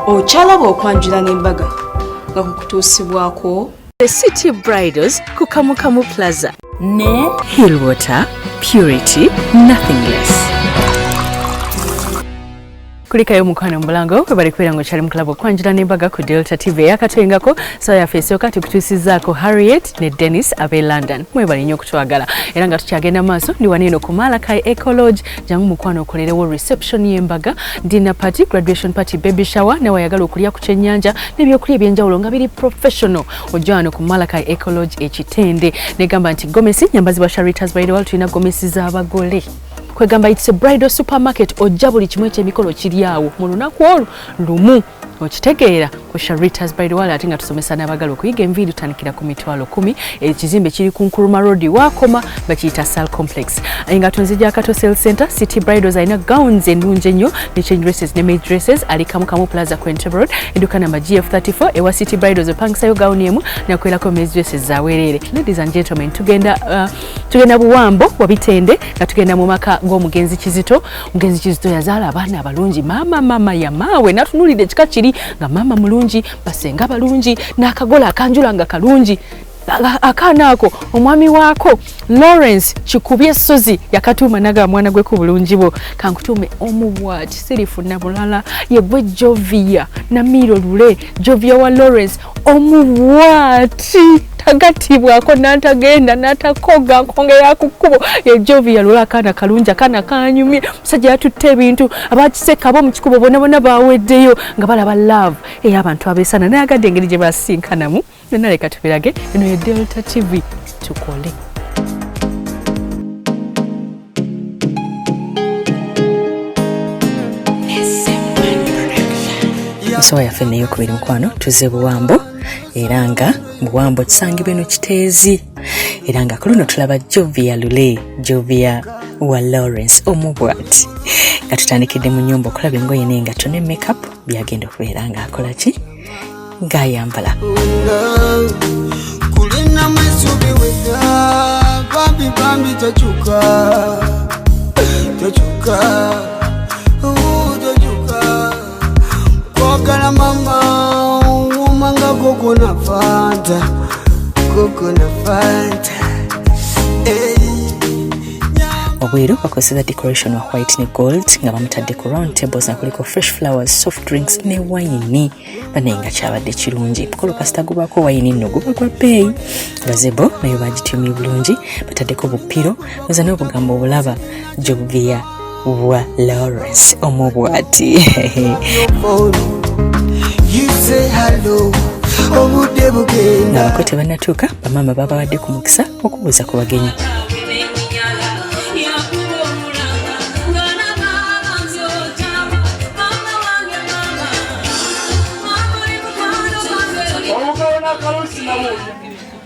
ochalaba okwanjula n'embaga nga kukutuusibwako The City Bridals ku Kamukamu Plaza ne Hillwater Purity Nothing Less. Kulikayo mukwano mulango bali kwera ngo chali mklabo kwanjira n'embaga ku Delta TV yakatwengako so ya face okati kutusizaako Harriet ne Dennis abe London mwebali nnyo kutwagala era nga tukyagenda maaso ndi waneno ku Malakai Eco Lodge jangu mukwano okolerewo reception y'embaga dinner party graduation party baby shower ne wayagala okulya ku kyennyanja n'ebyokulya ebyenjawulo nga biri professional ojjano ku Malakai Eco Lodge ekitende negamba nti gomesi nyambazi wa Charitas by the World tulina gomesi z'abagole kwegamba it's a bridal supermarket ojja buli kimwe ky'emikolo kiri awo mu lunaku olwo lumu okitegeera ku Charitas by the World ate nga tusomesa n'abagala okuyiga enviiri tutandikira ku mitwalo 10 ekizimbe kiri ku Nkuruma Road wakoma bakiyita Sal Complex nga tunzija Kato Sale Center City Bridals alina gowns ennungi ennyo ne change dresses ne maid dresses ali Kamukamu Plaza Quentin Road eduka namba GF34 ewa City Bridals opangisayo gown emu nakwelako maid dresses zaweerere. Ladies and gentlemen tugenda buwambo wabitende nga tugenda mu maka ng'omugenzi Kizito. Mugenzi Kizito yazaala abaana abalungi mama ya maawe natunulidde kika kiri nga mama mulungi basenga balungi n'akagola akanjula nga kalungi akaana ako omwami waako Lawrence Kikubye Sozi yakatuuma naga mwana gwe ku bulungi bwo kankutuume omubwati sirifuna bulala yegwe Jovia na Miro Lule Jovia wa Lawrence omubwati tagatibwako n'atagenda n'atakoga nkongera kukubo ye Jovia Lule akaana kalungi akaana kanyumye musajja yatutte ebintu abakiseka bo mu kikubo bonna baweddeyo nga balaba love ey'abantu abeesana nayagadde engeri gye basinkanamu nena leka tubirage eno ye Delta TV tukole. Soya yaffe neyo kubiri mukwano tuze buwambo era nga buwambo kisangibwa eno kiteezi era nga ku luno tulaba Jovia Lule Jovia wa Lawrence omubwati nga tutandikidde mu nnyumba okulaba engoye n'engatto ne makeup byagenda okubeera nga akola ki ng'ayambala. Kulina mwesubi weda bambi tachuka kwagala mama umanga koko na fanta Obwero bakozesa decoration wa white ne gold nga bamutadde ku round tables na kuliko fresh flowers soft drinks ne wine banenga kyabadde kirungi mukolo kasita gubako wine nno guba gwa bbeeyi gazebo nayo bagityumye bulungi bataddeko bupiro baza n'obugambo obulaba Jovia wa Lawrence omubwati. Nabakote bannatuuka bamama babawadde ku mukisa okubuuza ku bagenyi.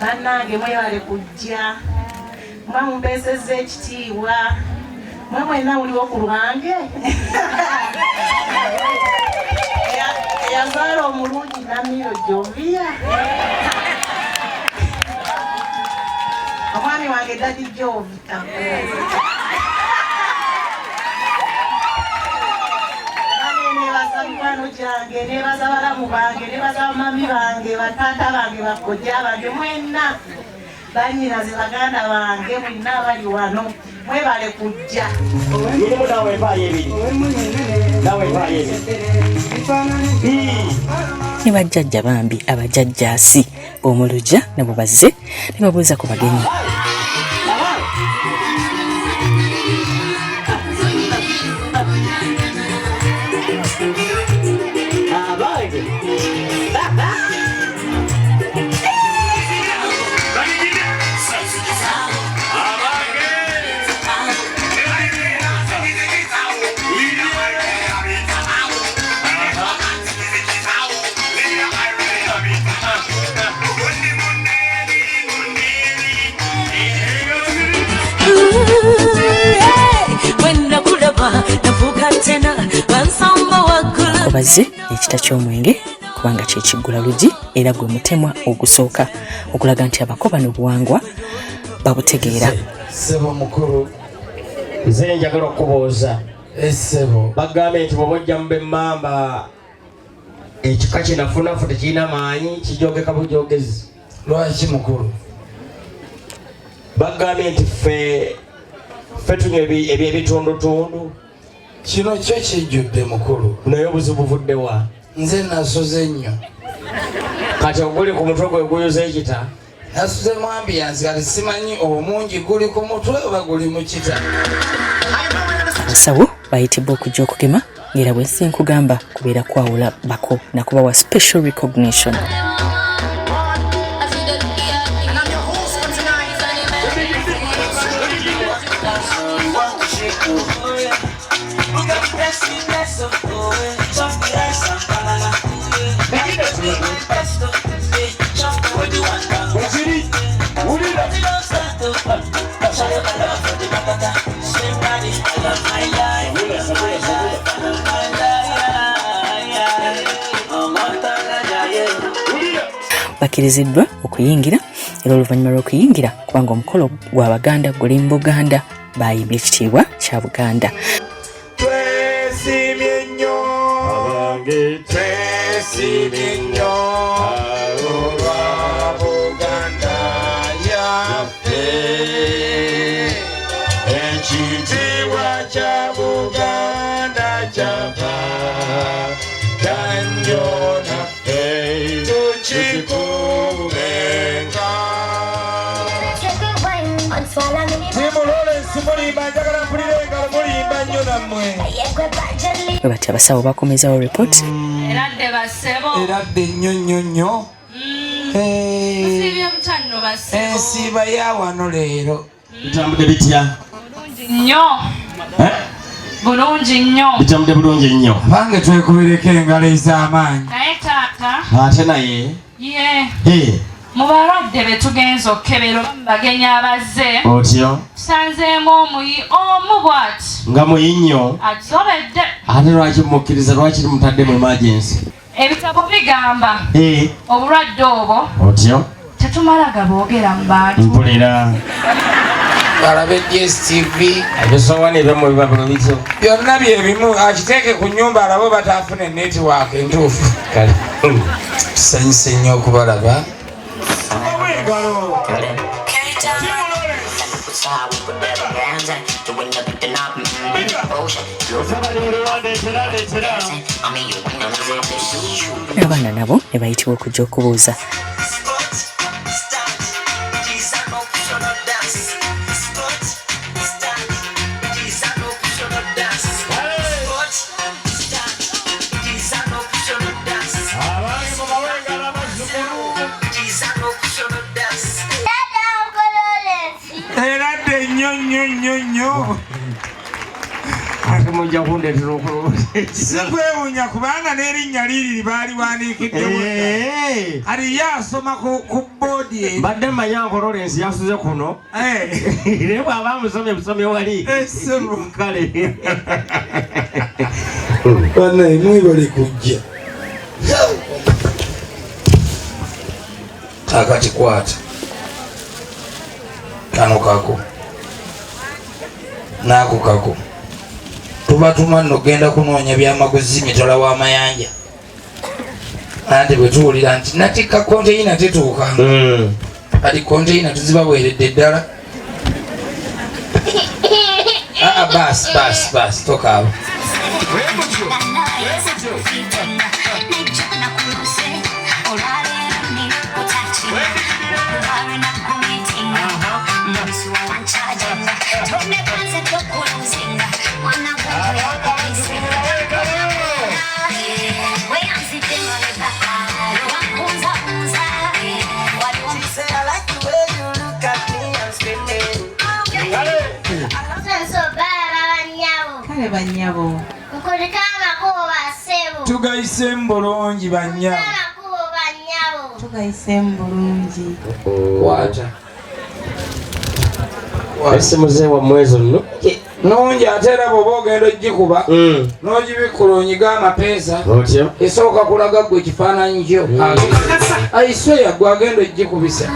Bannange mwebale kujja mwamumpesezza ekitiibwa mwe mwenna muliwo ku lwange eyazaala omulungi Namiro Jovia omwami wange Daddy Jovia nebaza mikwano gyange nebaza balamu bange nebaza mami bange bataata bange bakojja bange mwenna banyinaze baganda bange mwenna bali wano mwebale kujja ne bajjajja bambi abajjajjaasi b'omuluja ne bubazze ne babuuza ku bagenyi. Obaze ekita ky'omwenge kubanga kyekiggula lugi era gwe mutemwa ogusooka okulaga nti abakoba n'obuwangwa babutegeera. Sebo mukulu nze njagala okubooza essebo bagambe nti bw'ojja mube mmamba ekika kinafuna fu tekirina maanyi kijogeka bujogezi. Lwaki mukulu? Bagambye nti ffe tunywa ebyebitundutundu. Kino kyo kijjudde mukulu. Naye obuzibu buvuddewa? Nze nasoze nnyo. Kati oguli ku mutwe gwe guyuza ekita? Nasuze mu ambiyansi kati simanyi omungi guli ku mutwe oba guli mu kita. Abasawo bayitibwa okujja okugema ng'era bwe si nkugamba kubeera kwawula bako na kubawa special recognition. Bakiriziddwa okuyingira era oluvannyuma lw'okuyingira kubanga omukolo gw'Abaganda guli mu Buganda baayimba ekitiibwa kya Buganda. Twesimye nnyo abange twesimye nnyo olwa Buganda yaffe ekitiibwa kya Buganda kyava kanyo naffe tukikubenga. Bwe batya abasawo bakomezawo report. Eradde nnyo nnyo nnyo. Ensiiba ya wano leero. Bitambudde bitya? Nnyo. Bulungi nnyo. Bitambudde bulungi nnyo. Bange twekubireko engalo ez'amaanyi. Naye taata. Ate naye? Mu balwadde be tugenza okkebera bagenyi abazze. Otyo? Tusanzeemu omuyi omu bw'ati. Nga muyi nnyo? Atusobedde. Ate lwaki mukkiriza lwaki mutadde mu emergency? Ebitabo bigamba. Obulwadde obwo. Otyo? Tetumala gaboogera mu bantu. Mpulira. Balabe DSTV. Ebisowaani ebimu biba bityo. Byonna bye bimu akiteeke ku nnyumba alabo bataafuna network entuufu. Kale. Tusanyuse nnyo okubalaba. Abaana nabo ne bayitibwa okujja okubuuza. Eradde nnyo nnyo nnyo nnyo. Ate mujja kundeetera okulowooza. Sikwewuunya kubanga n'erinnya liri baali wandiikiddemu. Ali ye asoma ku boodi eyo. Mbadde mmanya Lawrence yasuze kuno. Naye bw'aba amusomye busomye wali. Kale. Bannaye mwebale kujja. Kaakati kwata. Kano kako. Naako kako. Tubatuma nno genda kunoonya byamaguzi mitala w'amayanja. Ate bwe tuwulira nti natikka konteyina tetuuka. Kati konteyina tuzibaweeredde ddala. Baasi tokaaba. Banyabo. Tugayise mbulungi banyabo. Tugayise mbulungi. Kwata. Ese muzee wa mwezo nno. Nungi ate era bw'oba ogenda ogikuba n'ogibikula onyiga amapeesa. Otyo? Esooka kulaga ggwe ekifaananyi kyo. Aisweya gwe agenda ogikubisa.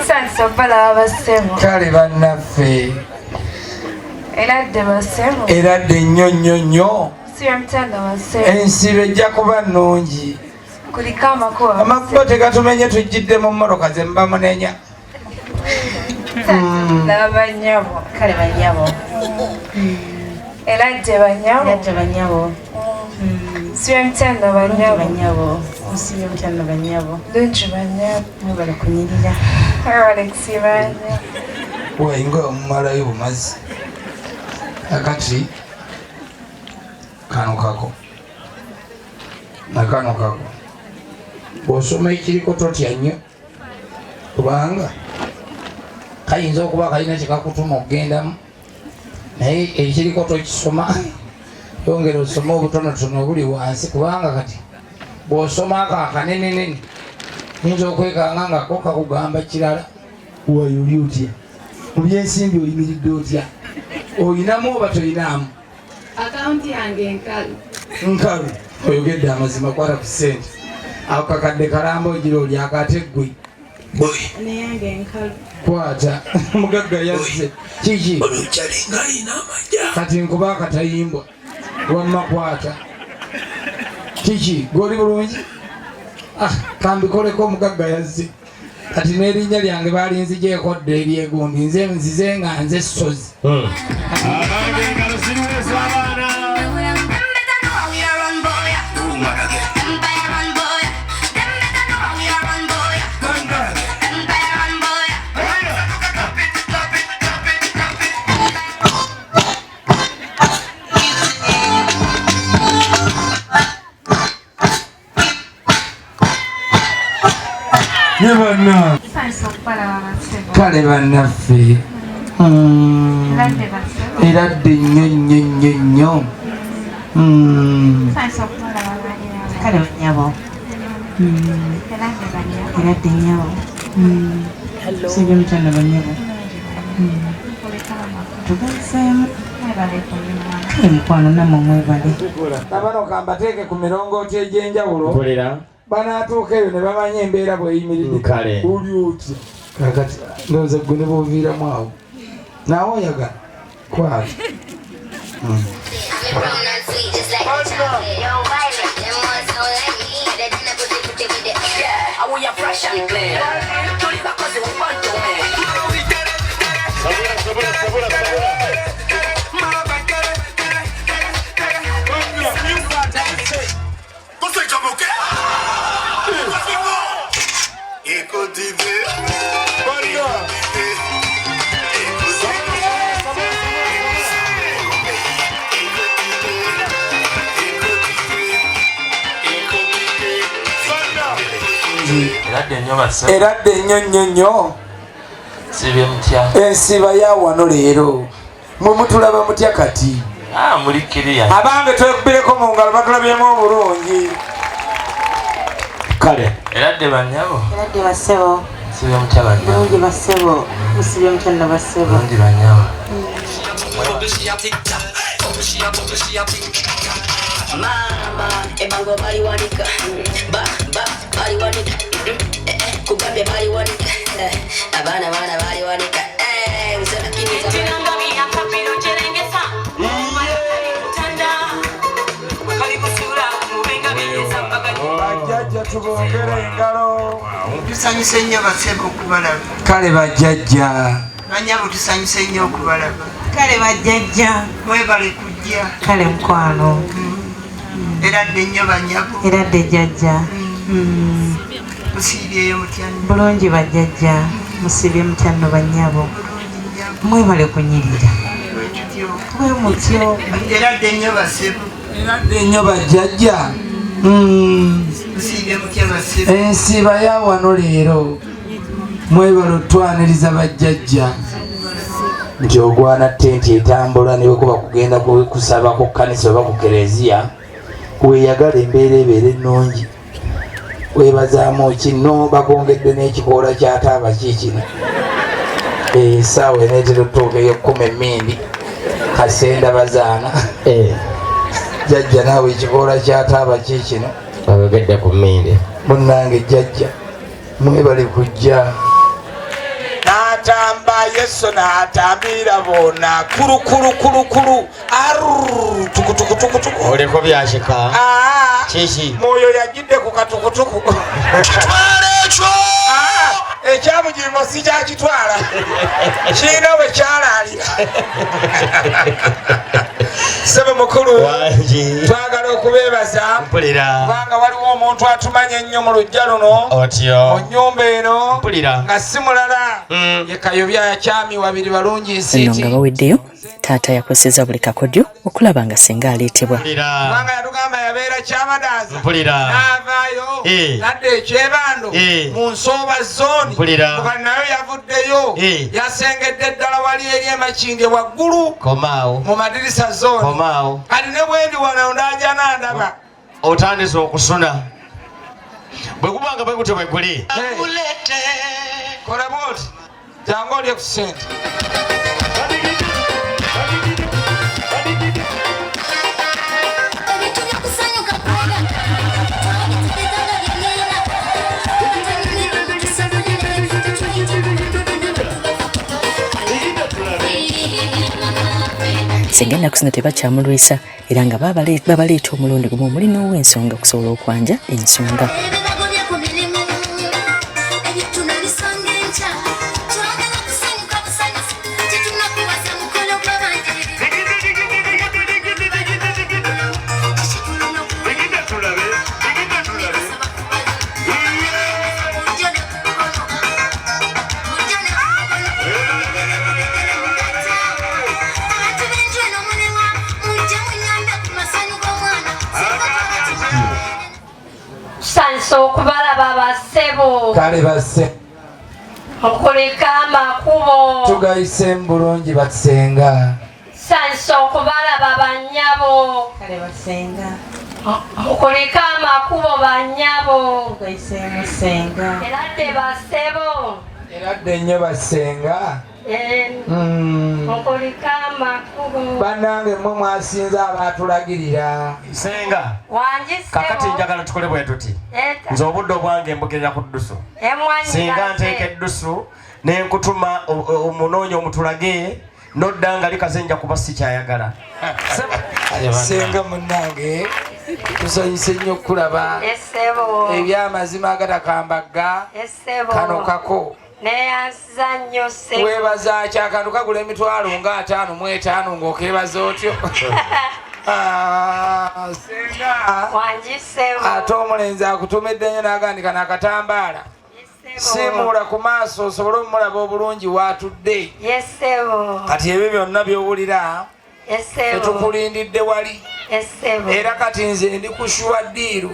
Sanso bala bassebo. Kale bannaffe. Eradde bassebo. Eradde nnyo. Sibye mutanda bassebo. Ensibe ejja kuba nnungi. Kuliko amakubo. Amakubo tegatumenye tujjidde mu mmoroka ze mba munenya. Banyabo. Kale banyabo. Eradde banyabo. Sibye mutanda banyabo. Musibye mutanda banyabo. Dungi banyabo. Mwebale kunyirira. Alex banyabo. Wainga omumalayo bumazi. Akati kano kako. Nakano kako. Bw'osoma ekiriko totya nnyo. Kubanga kayinza okuba kalina kyekakutuma okugendamu. Naye ekiriko tokisoma. Yongera osoma obutonotono obuli wansi kubanga kati bw'osoma ako akanenenene oyinza okwekanga nga ko kakugamba kirala. Wayo oli otya? Mu byensimbi oyimiridde otya? Oyinamu oba toyinaamu? Akaunti yange nkalu. Nkalu? Oyogedde amazima kwata ku ssente. Ako kakadde kalamba ogira oli akate ggwe. Neyange nkalu. Kwata mugagga yazze. Kiki? Olukyalinga alina amajja. Kati nkuba akatayimbwa. Wamma kwata. Kiki? Gwoli bulungi? Kambikoleko omugagga yazze. Kati n'erinnya lyange baalinzijeekodde eryegundi nzize nga nze Sozi. Nebanna. Kale bannaffe. Eradde nnyo. Kale banyabo. Eradde nnyabo. Musibye mutanda banyabo. Tugaseemu. Kale mukwano nammwe mwebale. Nabano kambateeke ku mirongooti egy'enjawulo. Banaatuuka eyo ne bamanya embeera bw'eyimiridde. Kale. Oli otya? Kakati ndowooza ggwe ne b'oviiramu awo. Naawe oyagala? Kwata. Eradde nnyo. Sibye mutya. Ensiba ya wano leero. Mwe mutulaba mutya kati? Muli kiriya. Abange twekubireko mu ngalo batulabyemu obulungi. Kale. Eradde banyabo. Eradde bassebo. Sibye mutya banyabo. Bulungi bassebo. Musibye mutanda bassebo. Bulungi banyabo. Mama, ebango bali wanika. Bali wanika. Kugambe bali wanika. Abana bali wanika. Usana kini tinanga bia kapiro cherengesa. Tanda. Kali kusura mubenga biyesa mbagani. Bajjajja tubongere engalo. Tusanyuse nnyo bassebo okubalaba. Kale bajjajja. Banyabo tusanyuse nnyo okubalaba. Kale bajjajja. Mwebale kujja. Kale mukwano. Eradde nnyo banyabo. Eradde jjajja. Musibyeyo mutya nnyo. Bulungi bajjajja. Musibye mutya nno banyabo. Mwebale kunyirira. Bwe mutyo. Eradde nnyo bassebo. Eradde nnyo bajjajja. Musibye mutya bassebo. Ensiba ya wano leero. Mwebale otwaniriza bajjajja. Nti ogwana ttenti etambula ne bwekuba kugenda kusaba ku kkanisa oba ku kereziya weeyagala embeera ebeera ennungi weebazaamu kino bakongedde n'ekikoola kyataaba kiikino essaawa eneetera otuuka ey'okkumi emmindi kasenda bazaana jjajja naawe ekikoola kyataaba kiikino Bagedde ku mmindi. munnange jjajja mwebale kujja n'atamba Yesu n'atambira bona kulu tukutukutukutuku oliko byashika kiki moyo yajidde ku katukutuku twala ekyo ekyamujimbo si kyakitwala kiina bwe kyalaalira sebe mukulu twagala okubeebaza kubanga waliwo omuntu atumanya ennyo mu lujja luno mu nnyumba eno nga si mulala ye Kayobya Kyami wabiri balungi nsiiti nga baweddeyo taata yakoseza buli kakodyo okulaba nga senga aleetebwa kubanga yatugamba yabeera Kyamadaza n'avaayo nadda ekyebando mu Nsooba zooni mukali nayo yavuddeyo yasengedde ddala wali eri emakindye waggulu mu madirisa zooni kati ne bwendi wano ndaja nandaba otandise okusuna bwe kubanga bwe gutyo bwe guli kola bwoti jangu olye ku ssente senga ennaku zino tebakyamulwisa era nga babaleeta omulundi gumu omuli n'ow'ensonga okusobola okwanja ensonga okubalaba basebo kale basse okuleka amakubo tugayise bulungi basenga sanso okubalaba bannyabo kale basenga okuleka amakubo bannyabo tugayise musenga era dde basebo era dde nnyo basenga okuleka amakubo bannange mmwe mwasinze abaatulagirira senga wanjisebo kakati njagala tukole bwe tuti nze obudde obwange mbugirira ku ddusu singa nteeka eddusu nenkutuma omunoonya omutulage nodda nga likaze nja kuba sikyayagala senga munnange tusanyuse nnyo okulaba ebyamazima agatakambaga kano kako neyansiza nnyo sebo weebaza ki akantu kagula emitwalo nga 55 ng'okeebaza otyo senga wanjisebo ate omulenzi akutumidde nnyo n'agandika n'akatambaala simuula ku maaso osobole omulaba obulungi waatudde kati ebyo byonna by'owulira tetukulindidde wali era kati nze ndi kushuwa ddiiru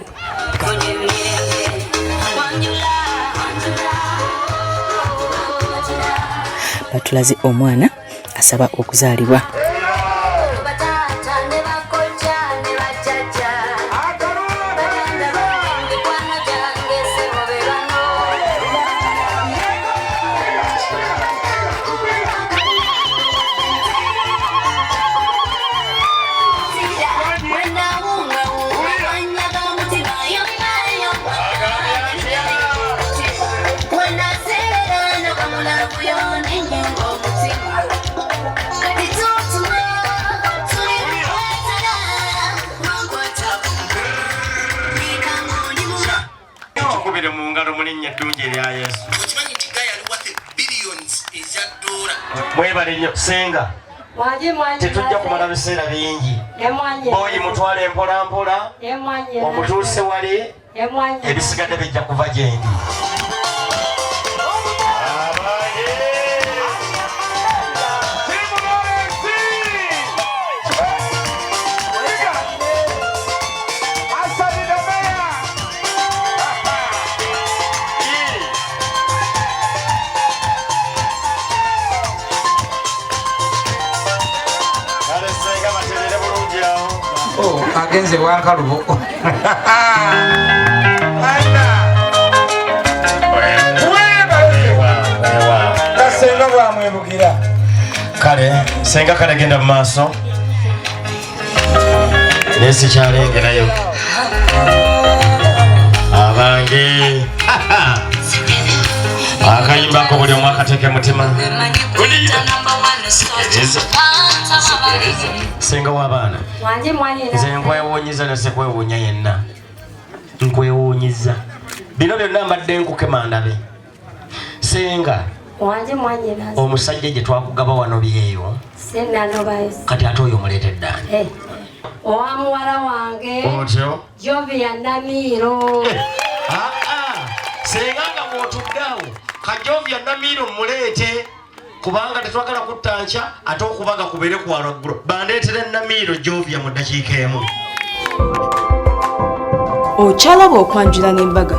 batulaze omwana asaba okuzaalibwa mu ngalo mu linnya eddungi erya Yesu mwebale nnyo senga tetujja kumala biseera bingi boyi mutwale mpolampola omutuuse wali ebisigadde bijja kuva gyendi agenze wankalubo kasenga bwamwebugira kale senga kale genda mu maaso nesikyalengerayo abange akayimba ko buli omu akateeke mutima sikiriza senga w'abaana nze nkwewuunyiza ne sekwewuunya yenna nkwewuunyiza bino byonna mbadde nkukema ndabe senga omusajja gye twakugaba wano byeyo kati ate oyo muleetedde ani owa muwala wange otyo Jovia Namiro senga nga bw'otuddeawo kajovya Namiro muleete kubanga tetwagala kutta nkya ate okubaga kubeere kwalwaggulo bandeetera Namiro Jovia mu ddakiika emu okyalaba okwanjula n'embaga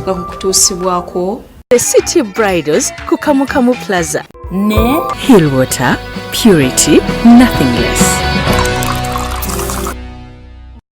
nga kukutuusibwako The City Bridals ku Kamukamu Plaza ne Hillwater Purity Nothing Less.